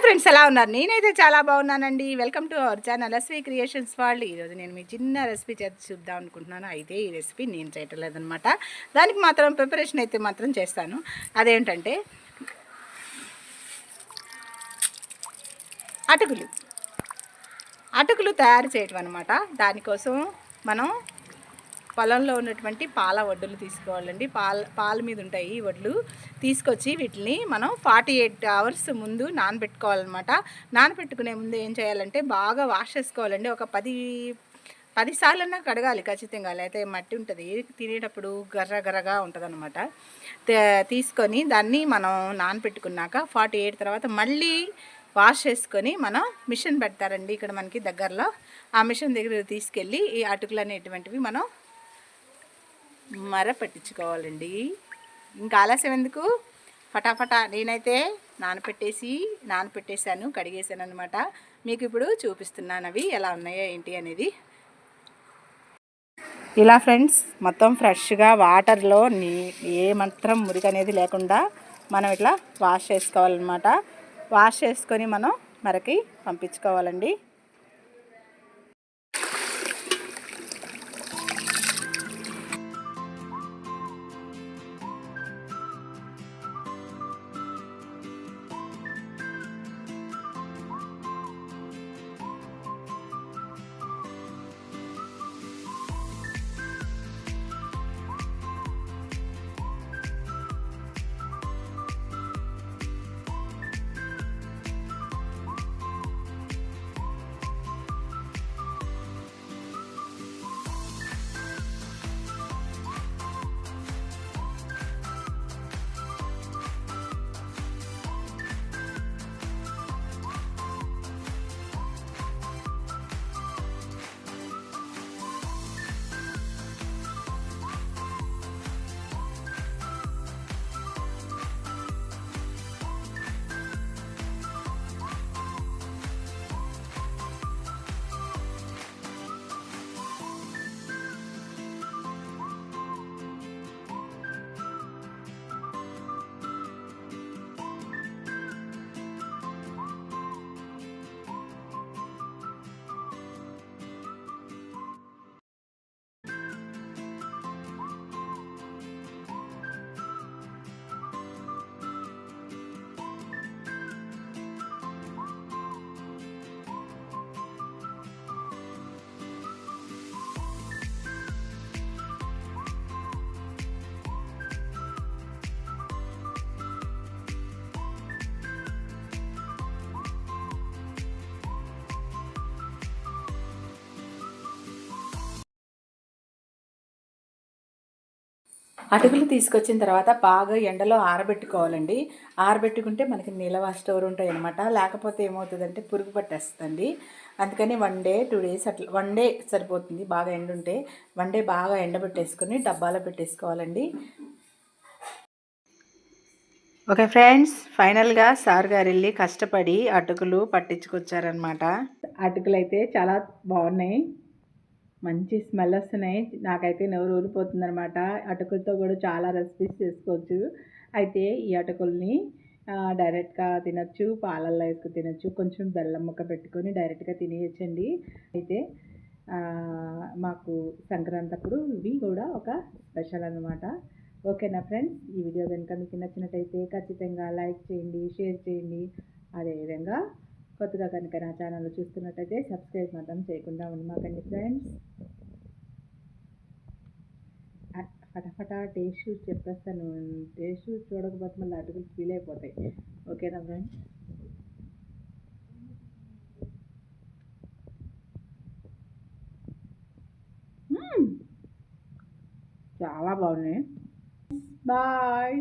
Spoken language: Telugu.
ఫ్రెండ్స్, ఎలా ఉన్నారు? నేనైతే చాలా బాగున్నానండి. Welcome to our channel SV creations వాళ్ళు. ఈరోజు నేను మీ చిన్న రెసిపీ చేసి చూద్దాం అనుకుంటున్నాను. అయితే ఈ రెసిపీ నేను చేయటం లేదనమాట. దానికి మాత్రం ప్రిపరేషన్ అయితే మాత్రం చేస్తాను. అదేంటంటే అటుకులు తయారు చేయటం అనమాట. దానికోసం మనం పొలంలో ఉన్నటువంటి పాల వడ్డులు తీసుకోవాలండి. పాల మీద ఉంటాయి ఈ వడ్లు. తీసుకొచ్చి వీటిని మనం 48 అవర్స్ ముందు నానబెట్టుకోవాలన్నమాట. నానబెట్టుకునే ముందు ఏం చేయాలంటే బాగా వాష్ చేసుకోవాలండి. ఒక 10 సార్లన్నా కడగాలి ఖచ్చితంగా, లేకపోతే మట్టి ఉంటుంది, తినేటప్పుడు గర్రగా ఉంటుంది అనమాట. తీసుకొని దాన్ని మనం నానబెట్టుకున్నాక 48 తర్వాత మళ్ళీ వాష్ చేసుకొని మనం మిషన్ పెడతారండి ఇక్కడ మనకి దగ్గరలో. ఆ మిషన్ దగ్గర తీసుకెళ్ళి ఈ అటుకులు అనేటువంటివి మనం పట్టించుకోవాలండి. ఇంకా ఆలస్యం ఎందుకు, ఫటాఫటా నేనైతే నానపెట్టేశాను, కడిగేసాను అనమాట. మీకు ఇప్పుడు చూపిస్తున్నాను అవి ఎలా ఉన్నాయో ఏంటి అనేది. ఇలా ఫ్రెండ్స్, మొత్తం ఫ్రెష్గా వాటర్లో ఏ మాత్రం మురికి అనేది లేకుండా మనం ఇట్లా వాష్ చేసుకోవాలన్నమాట. వాష్ చేసుకొని మనం మరకి పంపించుకోవాలండి. అటుకులు తీసుకొచ్చిన తర్వాత బాగా ఎండలో ఆరబెట్టుకోవాలండి. ఆరబెట్టుకుంటే మనకి నిల్వ స్టోర్ ఉంటాయి అన్నమాట. లేకపోతే ఏమవుతుందంటే పురుగు పట్టేస్తుంది. అందుకని 1 డే 2 డేస్ అట్లా, 1 డే సరిపోతుంది. బాగా ఎండ ఉంటే 1 డే బాగా ఎండబెట్టేసుకొని డబ్బాలో పెట్టేసుకోవాలండి. ఓకే ఫ్రెండ్స్, ఫైనల్గా సార్ గారు వెళ్ళి కష్టపడి అటుకులు పట్టించుకొచ్చారనమాట. అటుకులు అయితే చాలా బాగున్నాయి, మంచి స్మెల్ వస్తున్నాయి. నాకైతే నోరు ఊరిపోతుంది అనమాట. అటుకులతో కూడా చాలా రెసిపీస్ చేసుకోవచ్చు. అయితే ఈ అటుకుల్ని డైరెక్ట్గా తినచ్చు, పాలల్లో వేసుకుని తినచ్చు, కొంచెం బెల్లం ముక్క పెట్టుకొని డైరెక్ట్గా తినేయచ్చండి. అయితే మాకు సంక్రాంతి అప్పుడు ఇవి కూడా ఒక స్పెషల్ అనమాట. ఓకేనా ఫ్రెండ్స్, ఈ వీడియో కనుక మీకు నచ్చినట్టయితే ఖచ్చితంగా లైక్ చేయండి, షేర్ చేయండి. అదేవిధంగా కొత్తగా కనుక నా ఛానల్ చూస్తున్నట్టయితే సబ్స్క్రైబ్ మాత్రం చేయకుండా ఉండమాకండి ఫ్రెండ్స్. ఫటాఫటా టేస్ట్ చెప్పేస్తాను. టేస్ట్ చూడకపోతే మళ్ళీ అటుకులు ఫీల్ అయిపోతాయి. ఓకేనా ఫ్రెండ్స్? చాలా బాగున్నాయి. బాయ్.